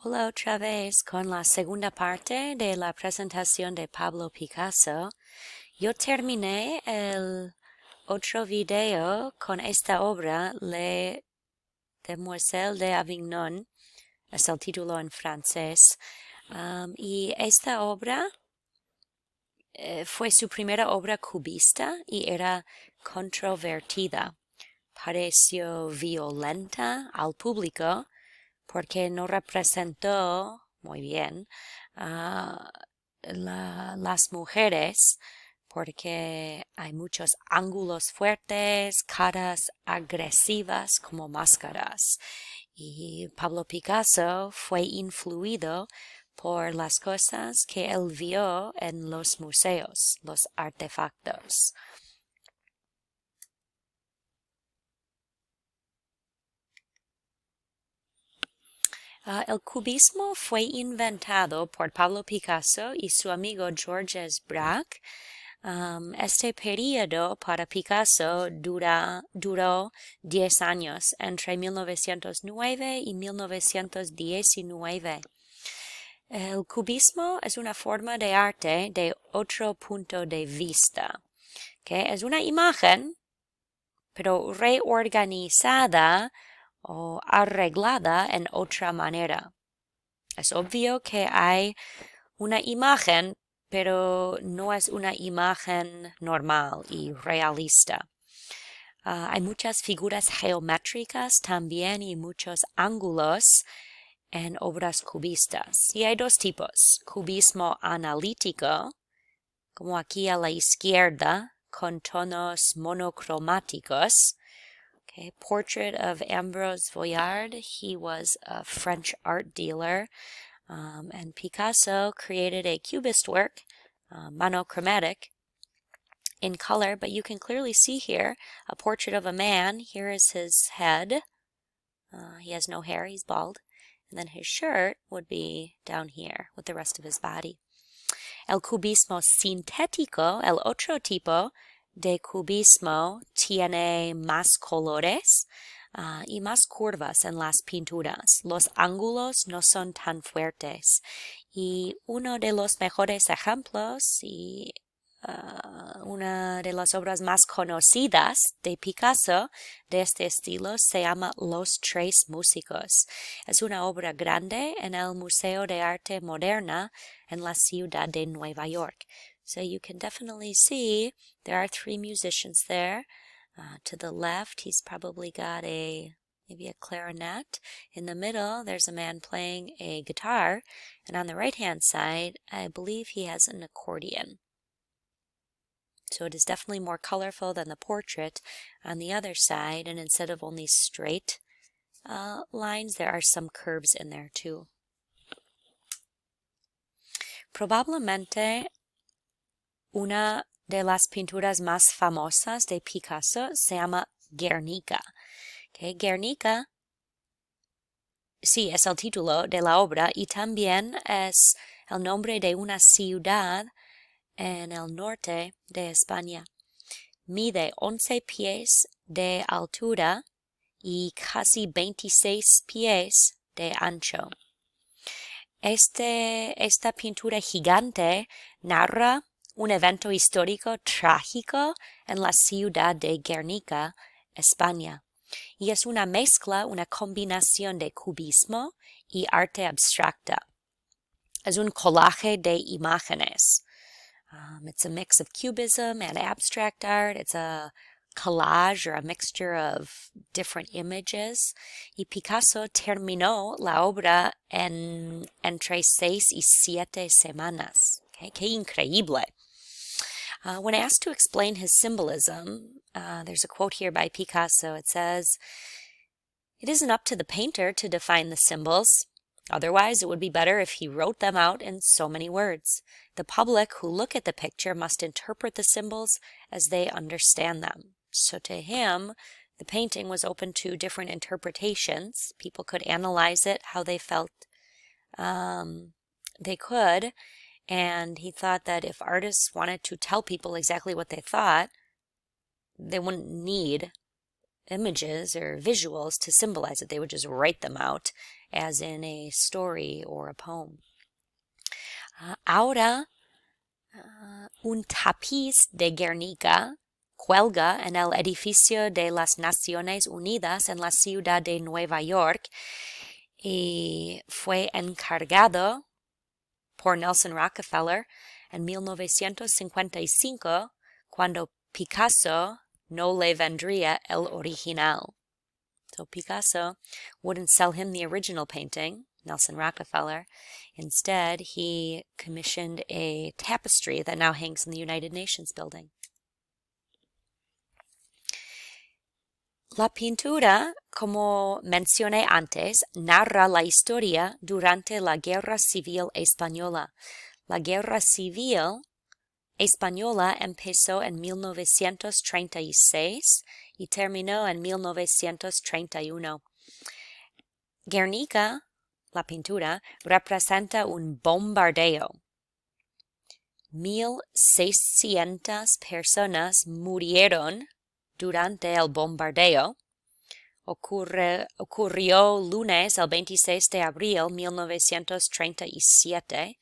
Hola otra vez con la segunda parte de la presentación de Pablo Picasso. Yo terminé el otro video con esta obra, Le Demoiselles d'Avignon, es el título en francés, y esta obra fue su primera obra cubista y era controvertida. Pareció violenta al público porque no representó muy bien a las mujeres, porque hay muchos ángulos fuertes, caras agresivas como máscaras. Y Pablo Picasso fue influido por las cosas que él vio en los museos, los artefactos. El cubismo fue inventado por Pablo Picasso y su amigo Georges Braque. Este periodo para Picasso duró 10 años, entre 1909 y 1919. El cubismo es una forma de arte de otro punto de vista, que es una imagen, pero reorganizada o arreglada en otra manera. Es obvio que hay una imagen, pero no es una imagen normal y realista. Hay muchas figuras geométricas también y muchos ángulos en obras cubistas. Y hay dos tipos: cubismo analítico, como aquí a la izquierda, con tonos monocromáticos. Okay, portrait of Ambroise Voillard. He was a French art dealer, and Picasso created a cubist work, monochromatic, in color, but you can clearly see here a portrait of a man. Here is his head. He has no hair, he's bald. And then his shirt would be down here with the rest of his body. El cubismo sintético, el otro tipo de cubismo, tiene más colores y más curvas en las pinturas. Los ángulos no son tan fuertes. Y uno de los mejores ejemplos y una de las obras más conocidas de Picasso de este estilo se llama Los Tres Músicos. Es una obra grande en el Museo de Arte Moderna en la ciudad de Nueva York. So you can definitely see there are three musicians there. To the left, he's probably got maybe a clarinet. In the middle, there's a man playing a guitar. And on the right-hand side, I believe he has an accordion. So it is definitely more colorful than the portrait on the other side, and instead of only straight lines, there are some curves in there too. Probablemente una de las pinturas más famosas de Picasso se llama Guernica. Okay, Guernica, sí, es el título de la obra y también es el nombre de una ciudad en el norte de España. Mide 11 pies de altura y casi 26 pies de ancho. Esta pintura gigante narra un evento histórico trágico en la ciudad de Guernica, España, y es una mezcla, una combinación de cubismo y arte abstracta. Es un collage de imágenes. It's a mix of cubism and abstract art. It's a collage or a mixture of different images. Y Picasso terminó la obra entre 6 y 7 semanas. Okay? ¡Qué increíble! When asked to explain his symbolism, there's a quote here by Picasso. It says, "It isn't up to the painter to define the symbols. Otherwise, it would be better if he wrote them out in so many words. The public who look at the picture must interpret the symbols as they understand them." So to him, the painting was open to different interpretations. People could analyze it how they felt they could. And he thought that if artists wanted to tell people exactly what they thought, they wouldn't need images or visuals to symbolize it. They would just write them out as in a story or a poem. Ahora, un tapiz de Guernica cuelga en el edificio de las Naciones Unidas en la ciudad de Nueva York y fue encargado por Nelson Rockefeller en 1955 cuando Picasso no le vendría el original. So Picasso wouldn't sell him the original painting, Nelson Rockefeller. Instead, he commissioned a tapestry that now hangs in the United Nations building. La pintura, como mencioné antes, narra la historia durante la Guerra Civil Española. La Guerra Civil Española empezó en 1936 y terminó en 1931. Guernica, la pintura, representa un bombardeo. 1,600 personas murieron durante el bombardeo. Ocurrió lunes el 26 de abril 1937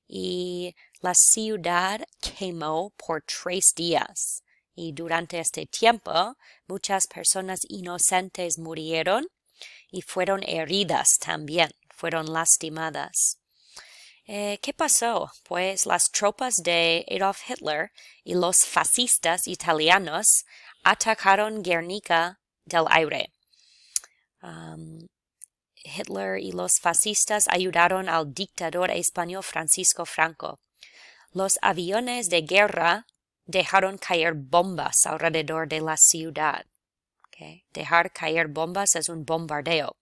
y la ciudad quemó por 3 días. Y durante este tiempo, muchas personas inocentes murieron y fueron heridas también, fueron lastimadas. ¿Qué pasó? Pues las tropas de Adolf Hitler y los fascistas italianos atacaron Guernica del aire. Hitler y los fascistas ayudaron al dictador español Francisco Franco. Los aviones de guerra dejaron caer bombas alrededor de la ciudad. Okay. Dejar caer bombas es un bombardeo.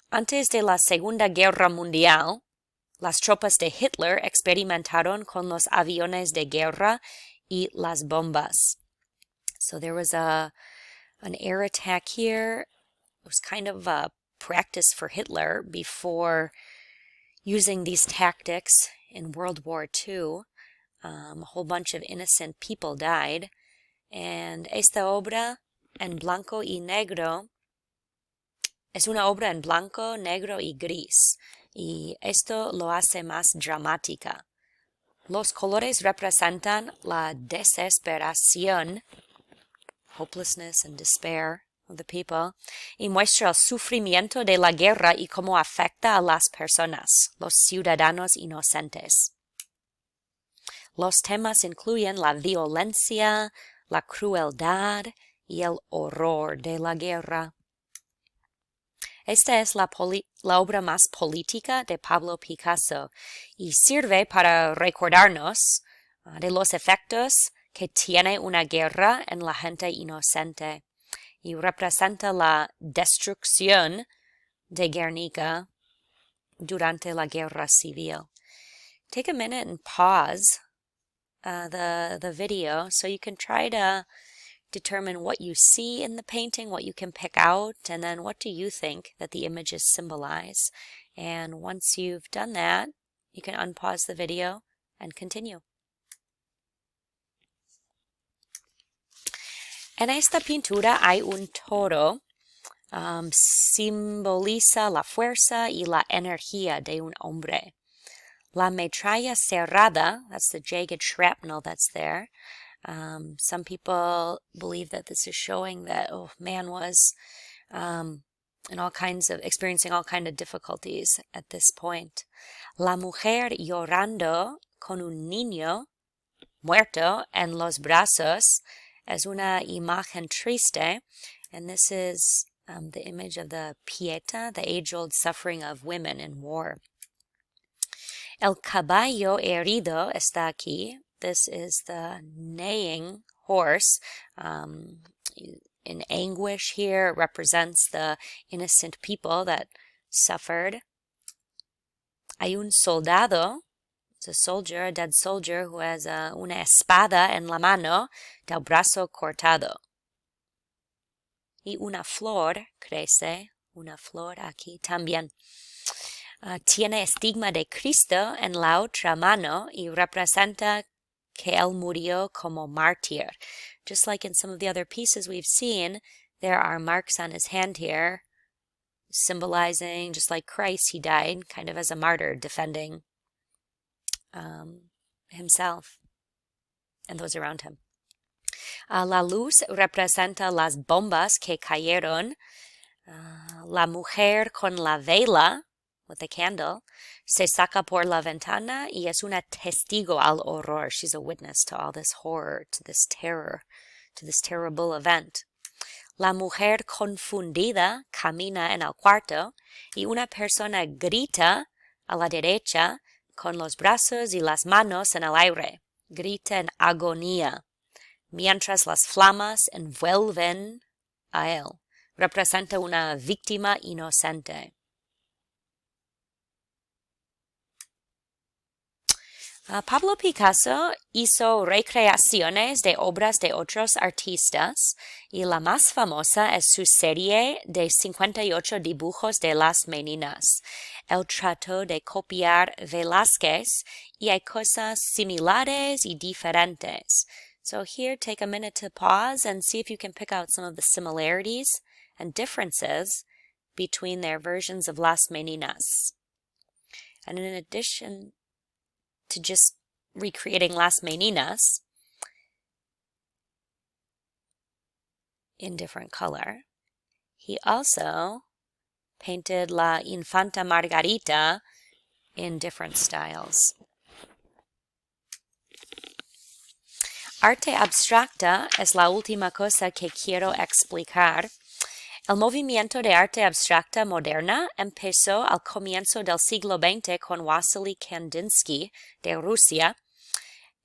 Antes de la Segunda Guerra Mundial, las tropas de Hitler experimentaron con los aviones de guerra y las bombas. So there was an air attack here. It was kind of a practice for Hitler before using these tactics in World War II. A whole bunch of innocent people died. And esta obra en blanco y negro es una obra en blanco, negro y gris. Y esto lo hace más dramática. Los colores representan la desesperación, hopelessness and despair of the people, y muestra el sufrimiento de la guerra y cómo afecta a las personas, los ciudadanos inocentes. Los temas incluyen la violencia, la crueldad y el horror de la guerra. Esta es la obra más política de Pablo Picasso y sirve para recordarnos de los efectos que tiene una guerra en la gente inocente y representa la destrucción de Guernica durante la guerra civil. Take a minute and pause the video so you can try to determine what you see in the painting, what you can pick out, and then what do you think that the images symbolize. And once you've done that, you can unpause the video and continue. En esta pintura hay un toro. Simboliza la fuerza y la energía de un hombre. La metralla cerrada, that's the jagged shrapnel that's there. Some people believe that this is showing that man was experiencing all kinds of difficulties at this point. La mujer llorando con un niño muerto en los brazos es una imagen triste, and this is the image of the Pieta, the age-old suffering of women in war. El caballo herido está aquí. This is the neighing horse. In anguish here, it represents the innocent people that suffered. Hay un soldado, it's a soldier, a dead soldier, who has una espada en la mano del brazo cortado. Y una flor crece, una flor aquí también. Tiene estigma de Cristo en la otra mano y representa que él murió como mártir. Just like in some of the other pieces we've seen, There are marks on his hand here, symbolizing, just like Christ, he died kind of as a martyr, defending himself and those around him. La luz representa las bombas que cayeron. La mujer con la vela, with the candle, se saca por la ventana y es una testigo al horror. She's a witness to all this horror, to this terror, to this terrible event. La mujer confundida camina en el cuarto y una persona grita a la derecha con los brazos y las manos en el aire. Grita en agonía, mientras las flamas envuelven a él. Representa una víctima inocente. Pablo Picasso hizo recreaciones de obras de otros artistas y la más famosa es su serie de 58 dibujos de las meninas. Él trató de copiar Velázquez y hay cosas similares y diferentes. So here, take a minute to pause and see if you can pick out some of the similarities and differences between their versions of Las Meninas. And in addition to just recreating Las Meninas in different color, he also painted La Infanta Margarita in different styles. Arte abstracta es la última cosa que quiero explicar. El movimiento de arte abstracta moderna empezó al comienzo del siglo XX con Wassily Kandinsky de Rusia.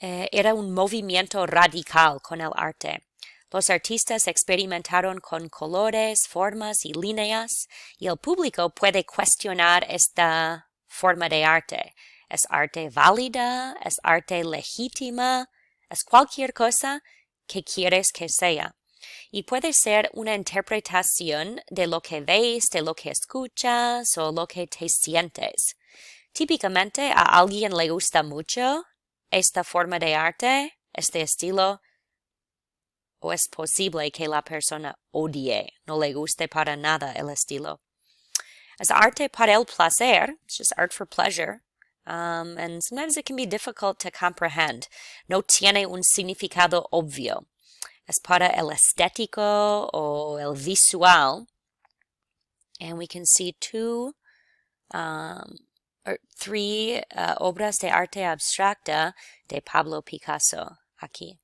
Era un movimiento radical con el arte. Los artistas experimentaron con colores, formas y líneas, y el público puede cuestionar esta forma de arte. ¿Es arte válida? ¿Es arte legítima? ¿Es cualquier cosa que quieres que sea? Y puede ser una interpretación de lo que ves, de lo que escuchas o lo que te sientes. Típicamente a alguien le gusta mucho esta forma de arte, este estilo, o es posible que la persona odie, no le guste para nada el estilo. Es arte para el placer, it's just art for pleasure. And sometimes it can be difficult to comprehend. No tiene un significado obvio. Es para el estético o el visual. And we can see three obras de arte abstracta de Pablo Picasso aquí.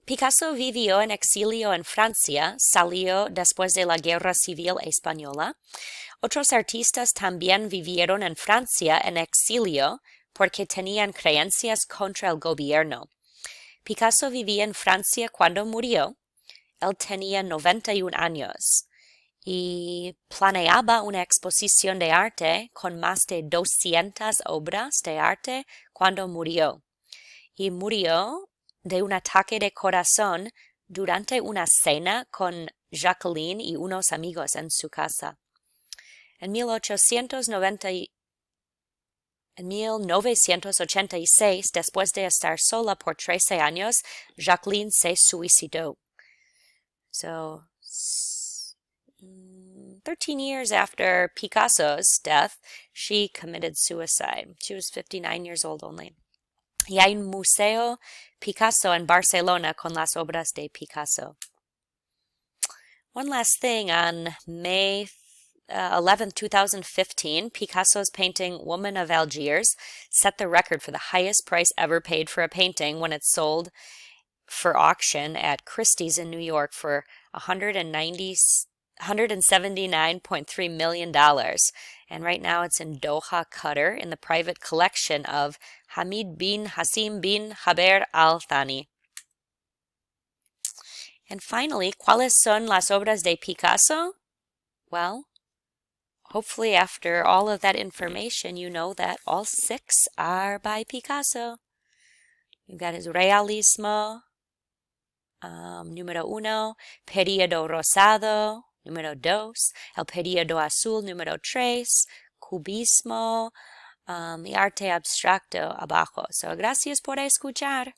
Picasso vivió en exilio en Francia, salió después de la Guerra Civil Española. Otros artistas también vivieron en Francia en exilio porque tenían creencias contra el gobierno. Picasso vivía en Francia cuando murió. Él tenía 91 años y planeaba una exposición de arte con más de 200 obras de arte cuando murió. Y murió de un ataque de corazón durante una cena con Jacqueline y unos amigos en su casa. En 1986, después de estar sola por 13 años, Jacqueline se suicidó. So, 13 years after Picasso's death, she committed suicide. She was 59 years old only. Y hay un museo Picasso en Barcelona con las obras de Picasso. One last thing, on May 11, 2015, Picasso's painting Woman of Algiers set the record for the highest price ever paid for a painting when it sold for auction at Christie's in New York for $179.3 million. And right now it's in Doha, Qatar, in the private collection of Hamid bin Hassim bin Haber Al Thani. And finally, ¿cuáles son las obras de Picasso? Well, hopefully after all of that information, you know that all 6 are by Picasso. You've got his Realismo, número 1, Periodo Rosado, número 2, el Periodo Azul, número 3, Cubismo, y Arte Abstracto abajo. So, gracias por escuchar.